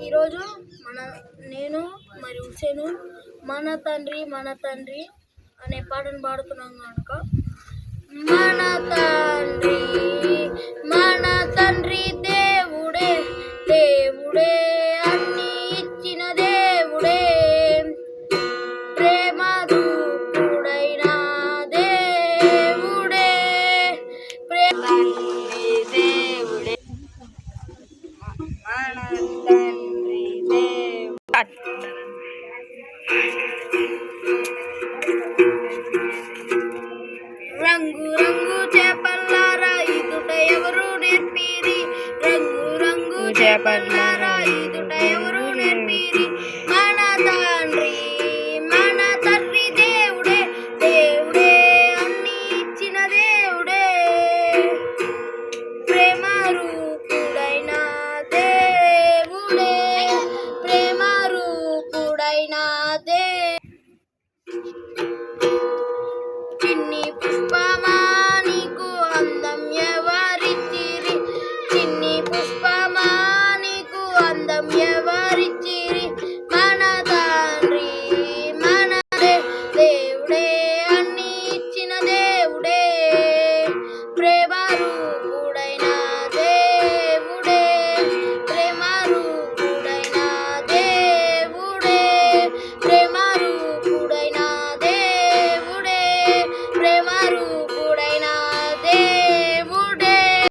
ఈరోజు నేను మరియు హుసేను మన తండ్రి అనే పాటను పాడుతున్నాం కనుక మన తండ్రి దేవుడే అన్ని ఇచ్చిన దేవుడే, ప్రేమ దూకుడైన దేవుడే, దేవుడే మన తండ్రి రంగు రంగు చేపల్లారా ఈదుట ఎవరు నేర్పిరి, రంగు రంగు చేపల్లారా ఈదుట ఎవరు నేర్పిరి,